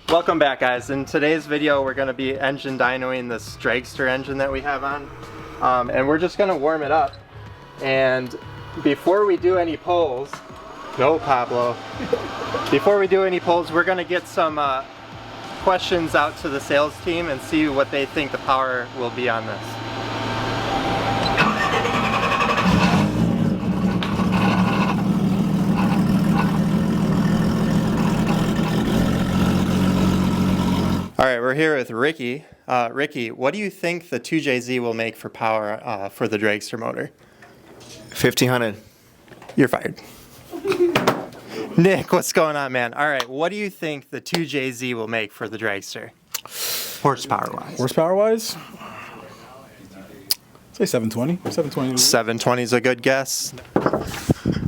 Welcome back, guys. In today's video we're going to be engine dynoing this Dragster engine that we have on, and we're just going to warm it up. And before we do any pulls, no Pablo, before we do any pulls, we're going to get some questions out to the sales team and see what they think the power will be on this. All right, we're here with Ricky. Ricky, what do you think the 2JZ will make for power for the Dragster motor? 1500. You're fired. Nick, what's going on, man? All right, what do you think the 2JZ will make for the Dragster? Horsepower-wise. Horsepower-wise? Say 720. 720. 720 is a good guess. All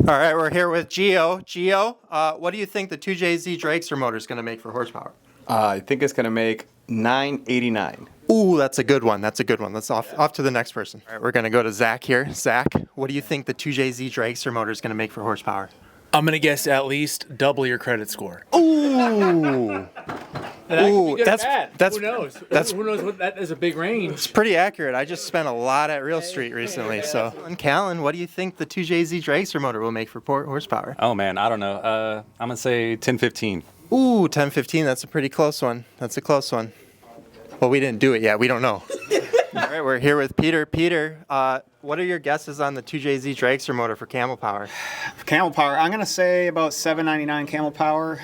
right, we're here with Gio. Gio, what do you think the 2JZ Dragster motor is going to make for horsepower? I think it's going to make 989. Ooh, that's a good one. That's a good one. Let's off to the next person. All right, we're going to go to Zach here. Zach, what do you think the 2JZ Dragster motor is going to make for horsepower? I'm going to guess at least double your credit score. Ooh. Ooh, that's who knows? Who knows what that is a big range. It's pretty accurate. I just spent a lot at Real Street recently. So, and Callan, what do you think the 2JZ Dragster motor will make for horsepower? Oh man, I don't know. I'm gonna say 1015. Ooh, 1015. That's a pretty close one. That's a close one. Well, we didn't do it yet. We don't know. All right, we're here with Peter. Peter, what are your guesses on the 2JZ Dragster motor for camel power? For camel power, I'm going to say about 799 camel power.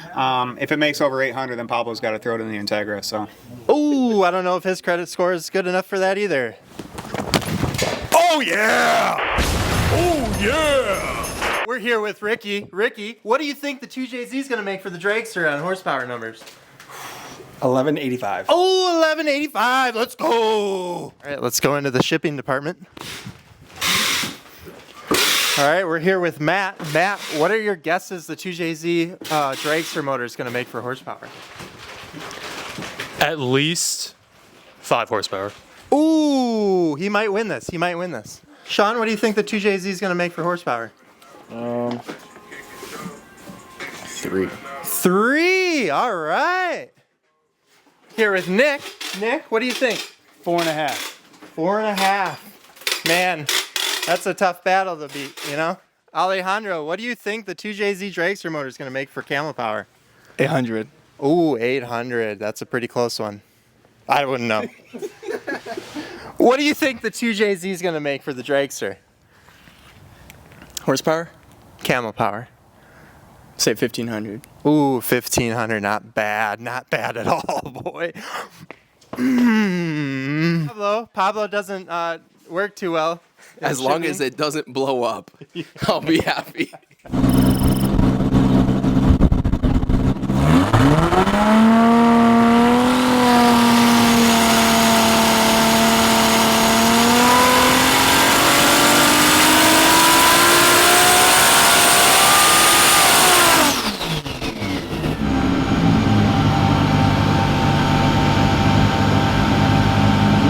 If it makes over 800, then Pablo's got to throw it in the Integra. So. Ooh, I don't know if his credit score is good enough for that either. Oh, yeah! Oh, yeah! We're here with Ricky. Ricky, what do you think the 2JZ is going to make for the Dragster on horsepower numbers? 1185. Oh, 1185. Let's go. All right, let's go into the shipping department. All right, we're here with Matt. Matt, what are your guesses the 2JZ Dragster motor is going to make for horsepower? At least 5 horsepower. Ooh, he might win this. He might win this. Sean, what do you think the 2JZ is going to make for horsepower? 3. 3. All right. Here with Nick. Nick, what do you think? 4.5. 4.5. Man, that's a tough battle to beat, you know? Alejandro, what do you think the 2JZ Dragster motor is going to make for camel power? 800. Ooh, 800. That's a pretty close one. I wouldn't know. What do you think the 2JZ is going to make for the Dragster? Horsepower? Camel power. Say 1500. Ooh, 1500. Not bad. Not bad at all, boy. Pablo doesn't work too well. As long as it doesn't blow up, I'll be happy.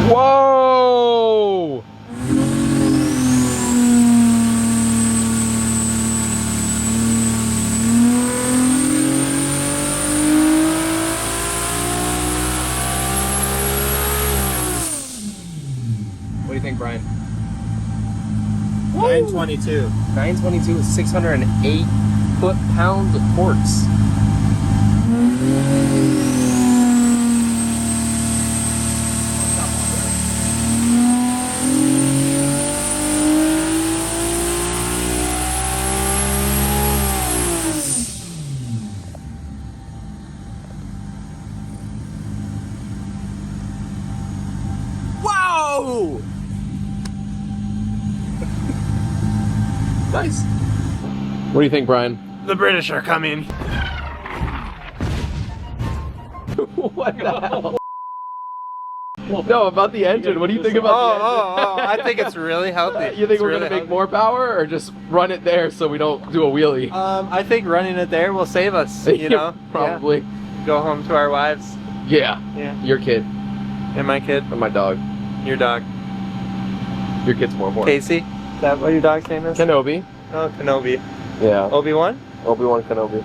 Whoa! What do you think, Brian? 922. 922 is 608 foot-pounds of quartz. Whoa! Nice. What do you think, Brian? The British are coming. What the hell? No, about the engine. What do you think about the engine? I think it's really healthy. You think we're going to make more power or just run it there so we don't do a wheelie? I think running it there will save us, you know? Probably. Yeah. Go home to our wives. Yeah. Yeah. Your kid. And my kid. And my dog. Your dog. Your kid's more important. Casey? Is that what your dog's name is? Kenobi. Oh, Kenobi. Yeah. Obi-Wan? Obi-Wan Kenobi.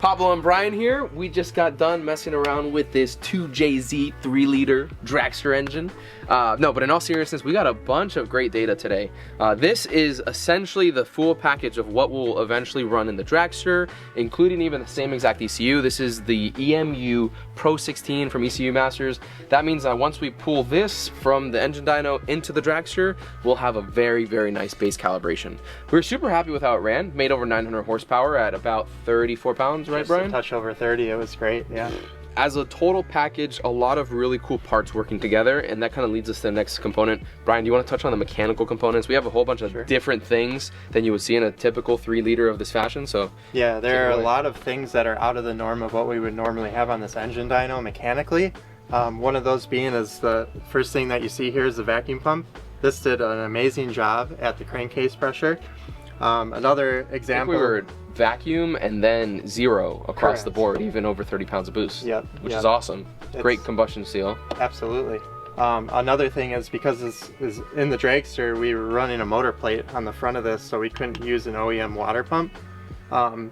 Pablo and Brian here. We just got done messing around with this 2JZ 3-liter dragster engine. No, but in all seriousness, we got a bunch of great data today. This is essentially the full package of what will eventually run in the dragster, including even the same exact ECU. This is the EMU Pro 16 from ECU Masters. That means that once we pull this from the engine dyno into the dragster, we'll have a very, very nice base calibration. We're super happy with how it ran. Made over 900 horsepower at about 34 pounds, right, Brian? A touch over 30, it was great, yeah. As a total package, a lot of really cool parts working together, and that kind of leads us to the next component. Brian, do you want to touch on the mechanical components? We have a whole bunch of different things than you would see in a typical 3-liter of this fashion, so... Yeah, there are a lot of things that are out of the norm of what we would normally have on this engine dyno mechanically. One of those being is the first thing that you see here is the vacuum pump. This did an amazing job at the crankcase pressure. Another example... I think we were vacuum and then 0 across the board, even over 30 pounds of boost. Yep. Which is awesome. Great combustion seal. Absolutely. Another thing is because this is in the dragster, we were running a motor plate on the front of this, so we couldn't use an OEM water pump.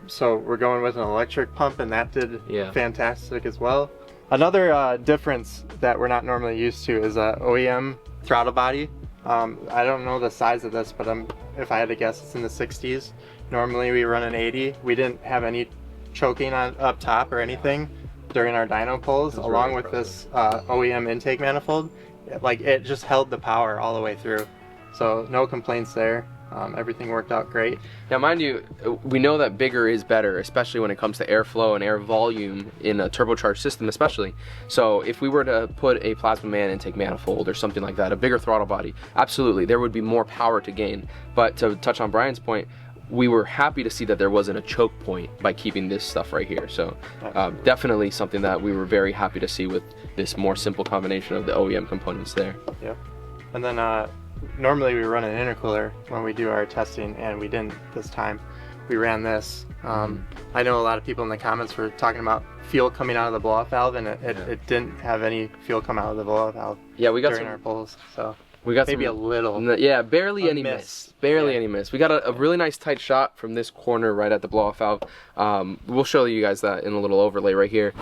So we're going with an electric pump, and that did fantastic as well. Another difference that we're not normally used to is OEM throttle body. I don't know the size of this, but if I had to guess, it's in the 60s. Normally we run an 80. We didn't have any choking on up top or anything during our dyno pulls, along with this OEM intake manifold. It just held the power all the way through. So no complaints there. Everything worked out great. Now, mind you, we know that bigger is better, especially when it comes to airflow and air volume in a turbocharged system especially. So if we were to put a plasma man intake manifold or something like that, a bigger throttle body, absolutely, there would be more power to gain. But to touch on Brian's point, we were happy to see that there wasn't a choke point by keeping this stuff right here. So definitely something that we were very happy to see with this more simple combination of the OEM components there. Yep. And then normally we run an intercooler when we do our testing, and we didn't this time. We ran this. I know a lot of people in the comments were talking about fuel coming out of the blow-off valve, and it didn't have any fuel come out of the blow-off valve. Yeah, we got during our pulls. So we got maybe a little. Yeah, barely any miss. Barely any miss. We got a really nice tight shot from this corner right at the blow-off valve. We'll show you guys that in a little overlay right here.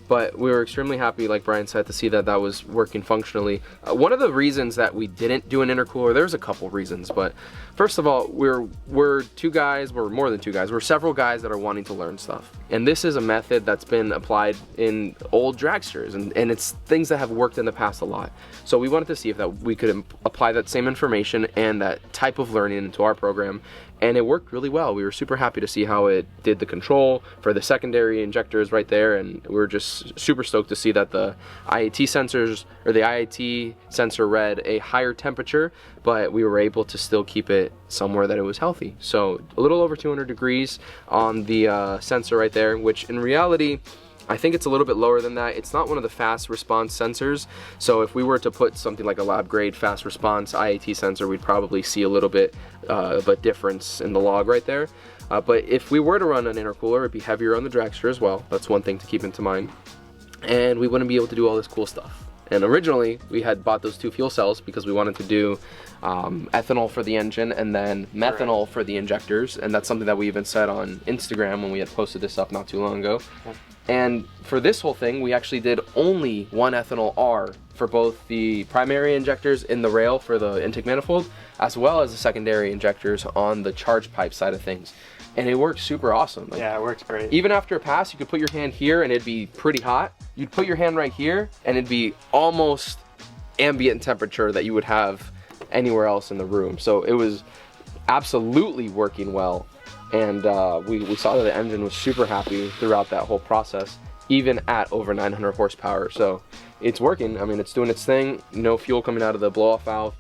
But we were extremely happy, like Brian said, to see that that was working functionally. One of the reasons that we didn't do an intercooler, there's a couple reasons, but first of all, we're two guys, we're more than two guys, we're several guys that are wanting to learn stuff. And this is a method that's been applied in old dragsters, and it's things that have worked in the past a lot. So we wanted to see if that we could apply that same information and that type of learning into our program. And it worked really well. We were super happy to see how it did the control for the secondary injectors right there, and we were just super stoked to see that the IAT sensors, or the IAT sensor read a higher temperature, but we were able to still keep it somewhere that it was healthy. So a little over 200 degrees on the sensor right there, which in reality, I think it's a little bit lower than that. It's not one of the fast response sensors, so if we were to put something like a lab grade fast response IAT sensor, we'd probably see a little bit of a difference in the log right there. But if we were to run an intercooler, it'd be heavier on the dragster as well. That's one thing to keep into mind. And we wouldn't be able to do all this cool stuff. And originally, we had bought those 2 fuel cells because we wanted to do ethanol for the engine and then methanol for the injectors, and that's something that we even said on Instagram when we had posted this up not too long ago. And for this whole thing, we actually did only 1 ethanol R for both the primary injectors in the rail for the intake manifold, as well as the secondary injectors on the charge pipe side of things. And it worked super awesome. Yeah, it works great. Even after a pass, you could put your hand here and it'd be pretty hot. You'd put your hand right here and it'd be almost ambient temperature that you would have anywhere else in the room. So it was absolutely working well. And we saw that the engine was super happy throughout that whole process, even at over 900 horsepower. So it's working. I mean, it's doing its thing. No fuel coming out of the blow-off valve.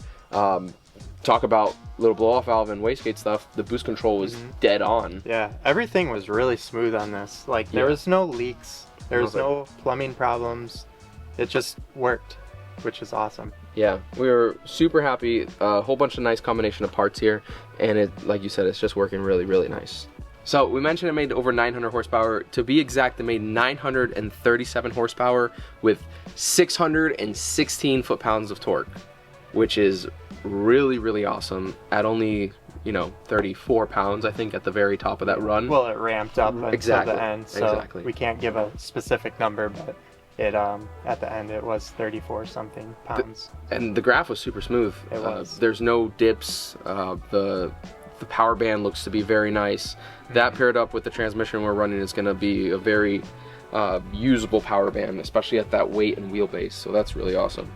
Talk about little blow-off valve and wastegate stuff. The boost control was dead on. Yeah, everything was really smooth on this. Like, there was no leaks. There was no plumbing problems. It just worked, which is awesome. Yeah, we were super happy. A whole bunch of nice combination of parts here, and it, like you said, it's just working really, really nice. So we mentioned it made over 900 horsepower. To be exact, it made 937 horsepower with 616 foot-pounds of torque, which is really, really awesome at only, you know, 34 pounds, I think, at the very top of that run. Well, it ramped up until Exactly, the end, so exactly. we can't give a specific number, but it at the end it was 34 something pounds. And the graph was super smooth. It was. There's no dips. The power band looks to be very nice. That paired up with the transmission we're running is going to be a very usable power band, especially at that weight and wheelbase. So that's really awesome.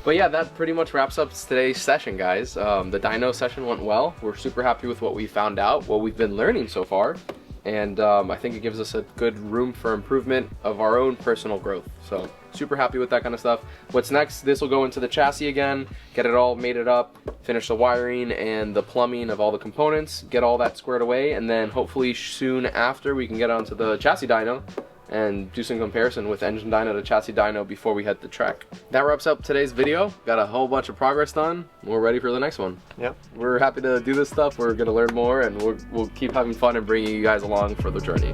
But yeah, that pretty much wraps up today's session, guys. The dyno session went well. We're super happy with what we found out, what we've been learning so far. And I think it gives us a good room for improvement of our own personal growth. So super happy with that kind of stuff. What's next? This will go into the chassis again, get it all mated up, finish the wiring and the plumbing of all the components, get all that squared away, and then hopefully soon after we can get onto the chassis dyno and do some comparison with engine dyno to chassis dyno before we head to track. That wraps up today's video. Got a whole bunch of progress done. We're ready for the next one. Yep. We're happy to do this stuff. We're gonna learn more, and we'll keep having fun and bringing you guys along for the journey.